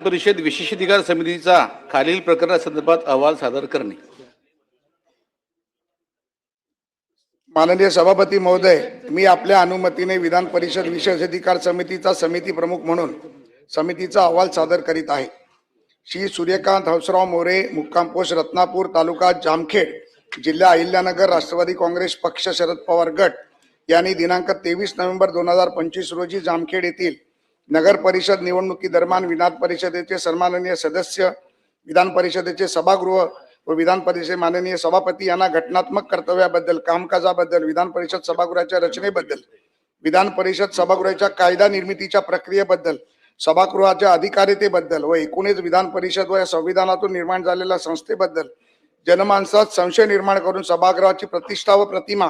परिषद विशेषाधिकार समितीचा खालील प्रकरणासंदर्भात अहवाल सादर करणे. माननीय सभापती महोदय, मी आपल्या अनुमतीने विधान परिषद विशेषाधिकार समितीचा समिती प्रमुख म्हणून समितीचा अहवाल सादर करीत आहे. श्री सूर्यकांत हंसराव मोरे, मुक्काम पोस्ट रत्नापूर, तालुका जामखेड, जिल्हा अहिल्यानगर, राष्ट्रवादी काँग्रेस पक्ष, शरद पवार गट यांनी दिनांक 23 नोव्हेंबर 2025 रोजी जामखेड येथील नगर परिषद निवडणुकीदरम्यान विधान परिषदेचे सन्माननीय सदस्य, विधान परिषदेचे सभागृह व विधान परिषद माननीय सभापती यांना घटनात्मक कर्तव्याबद्दल, कामकाजाबद्दल, विधान परिषद सभागृहाच्या रचनेबद्दल, विधान परिषद सभागृहाच्या कायदा निर्मितीच्या प्रक्रियेबद्दल, सभागृहाच्या अधिकारितेबद्दल व एकूणच विधान परिषद व संविधानातून निर्माण झालेल्या संस्थेबद्दल जनमानसात संशय निर्माण करून सभागृहाची प्रतिष्ठा व प्रतिमा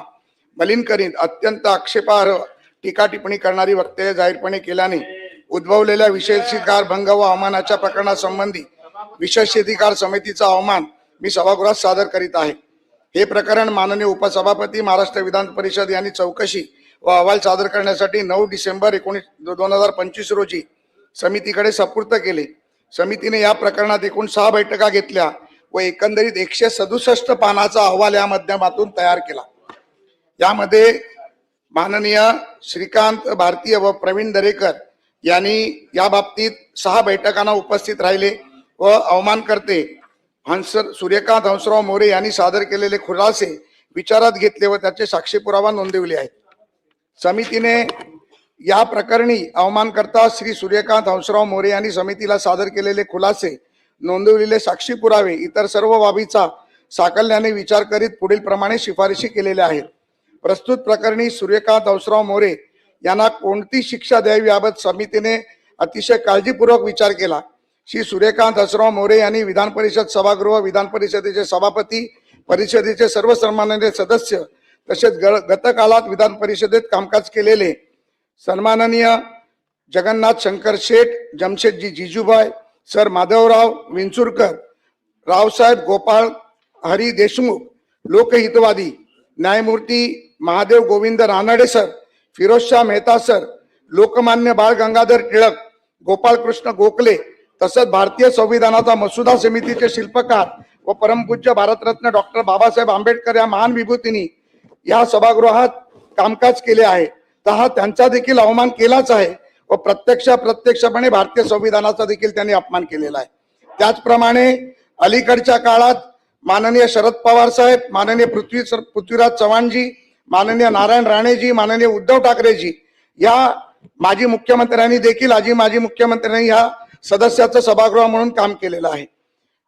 मलिन करीत अत्यंत आक्षेपार्ह टीका टिप्पणी करणारी वक्तव्य जाहीरपणे केल्याने उद्भवलेल्या विशेषाधिकार भंग व अवमानाच्या प्रकरणासंबंधी विशेषाधिकार समितीचा अहवाल मी सभागृहात सादर करीत आहे. हे प्रकरण माननीय उपसभापती महाराष्ट्र विधान परिषद यांनी चौकशी व अहवाल सादर करण्यासाठी 9 डिसेंबर 2025 रोजी समितीकडे सुपूर्द केले. समितीने या प्रकरणात एकूण 6 बैठका घेतल्या व एकंदरीत 167 पानाचा अहवाल या माध्यमातून तयार केला. यामध्ये माननीय श्रीकांत भारतीय व प्रवीण दरेकर यांनी या बाबतीत 6 बैठकांना उपस्थित राहिले व अवमानकर्ते सूर्यकांत हंसराव मोरे यांनी सादर केलेले खुलासे विचारात घेतले व त्याचे साक्षी पुरावा नोंदविले आहेत. समितीने या प्रकरणी अवमानकर्ता श्री सूर्यकांत हंसराव मोरे यांनी समितीला सादर केलेले खुलासे, नोंदविलेले साक्षी पुरावे इतर सर्व बाबीचा साकल्याने विचार करीत पुढील प्रमाणे शिफारशी केलेल्या आहेत. प्रस्तुत प्रकरणी सूर्यकांत हंसराव मोरे यांना कोणती शिक्षा द्यावी याबाबत समितीने अतिशय काळजीपूर्वक विचार केला. श्री सूर्यकांत हंसराव मोरे यांनी विधान परिषद सभागृह, विधान परिषदेचे सभापती, परिषदेचे सर्व सन्माननीय सदस्य तसेच गतकाळात विधान परिषदेत कामकाज केलेले सन्माननीय जगन्नाथ शंकर शेठ, जमशेदजी जिजूभाई, सर माधवराव विंचुरकर, रावसाहेब गोपाळ हरी देशमुख, लोकहितवादी न्यायमूर्ती महादेव गोविंद रानडे सर, फिरोजशाह मेहता सर, लोकमान्य बाळ गंगाधर टिळक, गोपाळकृष्ण गोखले तसंच भारतीय संविधानाचा मसुदा समितीचे शिल्पकार व परमपूज्य भारतरत्न डॉक्टर बाबासाहेब आंबेडकर या महान विभूतींनी या सभागृहात कामकाज केले आहे. तर त्यांचा देखील अवमान केलाच आहे व प्रत्यक्षपणे भारतीय संविधानाचा देखील त्यांनी अपमान केलेला आहे. त्याचप्रमाणे अलीकडच्या काळात माननीय शरद पवार साहेब, माननीय पृथ्वीराज चव्हाणजी, माननीय नारायण राणेजी, माननीय उद्धव ठाकरेजी या माजी मुख्यमंत्र्यांनी देखील माजी मुख्यमंत्र्यांनी या सदस्याचं सभागृह म्हणून काम केलेलं आहे.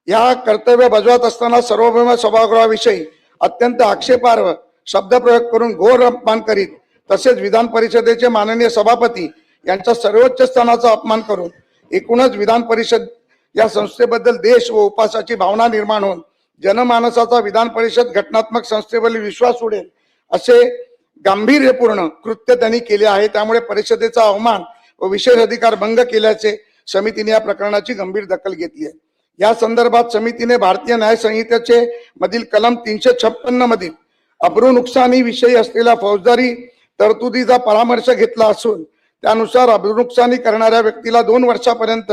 या कर्तव्य बजावत असताना सार्वभौम सभागृहाविषयी अत्यंत आक्षेपार्ह शब्दप्रयोग करून घोर अपमान करीत तसेच विधान परिषदेचे माननीय सभापती यांच्या सर्वोच्च स्थानाचा अपमान करून एकूणच विधान परिषद या संस्थेबद्दल देश व उपासाची भावना निर्माण होऊन जनमानसाचा विधान परिषद घटनात्मक संस्थेवरील विश्वास उडेल असे गांभीर्यपूर्ण कृत्य त्यांनी केले आहे. त्यामुळे परिषदेचा अवमान व विशेषाधिकार भंग केल्याचे समितीने या प्रकरणाची गंभीर दखल घेतली आहे. या संदर्भात समितीने भारतीय न्याय संहितेचे मधील कलम 356 मधील अब्रू नुकसानी विषयी असलेल्या फौजदारी तरतुदीचा परामर्श घेतला असून त्यानुसार अब्रू नुकसानी करणाऱ्या व्यक्तीला 2 वर्षापर्यंत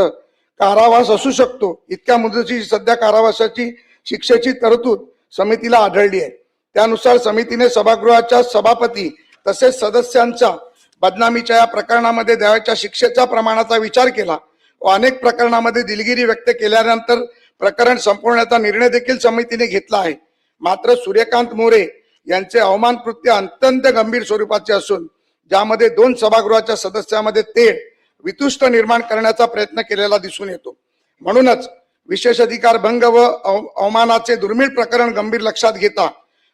कारावास असू शकतो इतक्या मुदतीची सध्या कारावासाची शिक्षेची तरतूद समितीला आढळली आहे. त्यानुसार समितीने सभागृहाच्या सभापती तसेच सदस्यांच्या बदनामीच्या या प्रकरणामध्ये द्यावयाच्या शिक्षेच्या प्रमाणाचा विचार केला व अनेक प्रकरणामध्ये दिलगिरी व्यक्त केल्यानंतर प्रकरण संपवण्याचा निर्णय देखील समितीने घेतला आहे. मात्र सूर्यकांत मोरे यांचे अवमान कृत्य अत्यंत गंभीर स्वरूपाचे असून ज्यामध्ये 2 सभागृहाच्या सदस्यांमध्ये तेढ वितुष्ट निर्माण करण्याचा प्रयत्न केलेला दिसून येतो. म्हणूनच विशेषाधिकार भंग व अवमानाचे दुर्मिळ प्रकरण गंभीर लक्षात घेता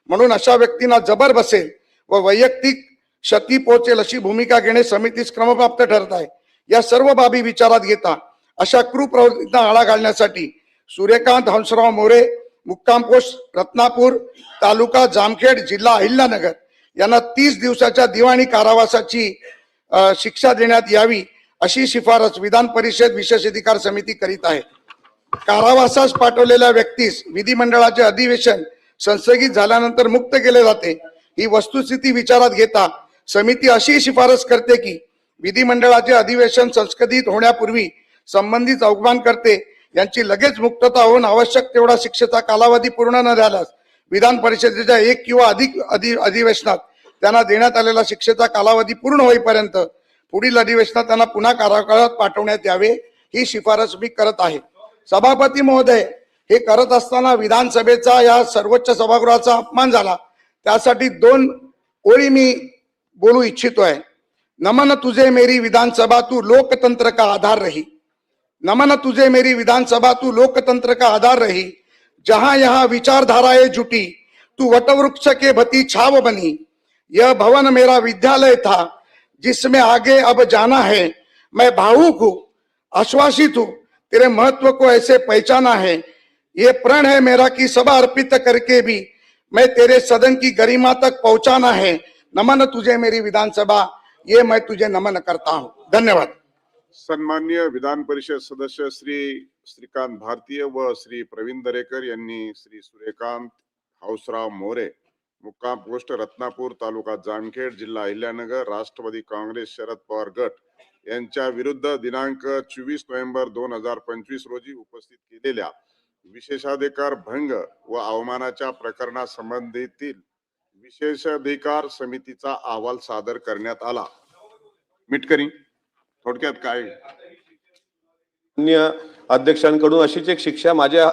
म्हणून अशा व्यक्तींना जबर बसेल व वैयक्तिक क्षती पोहोचेल अशी भूमिका घेणे समितीस क्रमप्राप्त ठरत आहे. या सर्व बाबी विचारात घेता अशा क्रूर आळा घालण्यासाठी सूर्यकांत हंसराव मोरे, मुक्काम पोस्ट रत्नापूर, तालुका जामखेड, जिल्हा अहिल्यानगर यांना 30 दिवसाच्या दिवाणी कारावासाची शिक्षा देण्यात यावी अशी शिफारस विधान परिषद विशेषाधिकार समिती करीत आहे. कारावासास पाठवलेल्या व्यक्तीस विधिमंडळाचे अधिवेशन संस्थगित झाल्यानंतर मुक्त केले जाते. ही वस्तुस्थिती विचारात घेता समिती अशी शिफारस करते की विधिमंडळाचे अधिवेशन संस्थगित होण्यापूर्वी संबंधित अवमानकर्ते यांची लगेच मुक्तता होऊन आवश्यक तेवढा शिक्षेचा कालावधी पूर्ण न झाल्यास विधान परिषदेच्या एक किंवा अधिक अधिवेशनात त्यांना देण्यात आलेला शिक्षेचा कालावधी पूर्ण होईपर्यंत पुढील अधिवेशनात त्यांना पुन्हा कारागृहात पाठवण्यात यावे ही शिफारस मी करत आहे. सभापती महोदय, हे करत असताना विधानसभेचा या सर्वोच्च सभागृहाचा अपमान झाला, त्यासाठी 2 ओळी मी बोलू इच्छितोय. नमन तुझे मेरी विधानसभा तू लोकतंत्र का आधार रही. नमन तुझे मेरी विधानसभा तू लोकतंत्र का आधार रही. जहां यहाँ विचारधाराएं जुटी तू वटवृक्ष के भती छाव बनी. यह भवन मेरा विद्यालय था जिसमें आगे अब जाना है. मैं भावुक हूँ, आश्वासित हूँ, तेरे महत्व को ऐसे पहचाना है. ये प्रण है मेरा कि सभा अर्पित करके भी मैं तेरे सदन की गरिमा तक पहुंचाना है. नमन तुझे मेरी विधानसभा, ये मैं तुझे नमन करता हूं. धन्यवाद. सन्माननीय विधान परिषद सदस्य श्री श्रीकांत भारतीय व श्री प्रवीण दरेकर यांनी श्री सूर्यकांत हौसराव मोरे, मुक्काम पोस्ट रत्नापूर, तालुका जामखेड, जिल्हा अहिल्यानगर, राष्ट्रवादी काँग्रेस शरद पवार गट यांच्या विरुद्ध दिनांक 24 नोव्हेंबर 2025 रोजी उपस्थित केलेल्या विशेषाधिकार भंग व अवमानाच्या प्रकरणासंबंधीतील विशेषाधिकार समितीचा अहवाल सादर करण्यात आला. मिटकरी थोडक्यात काय? अन्य अध्यक्षांकडून अशीच एक शिक्षा माझ्या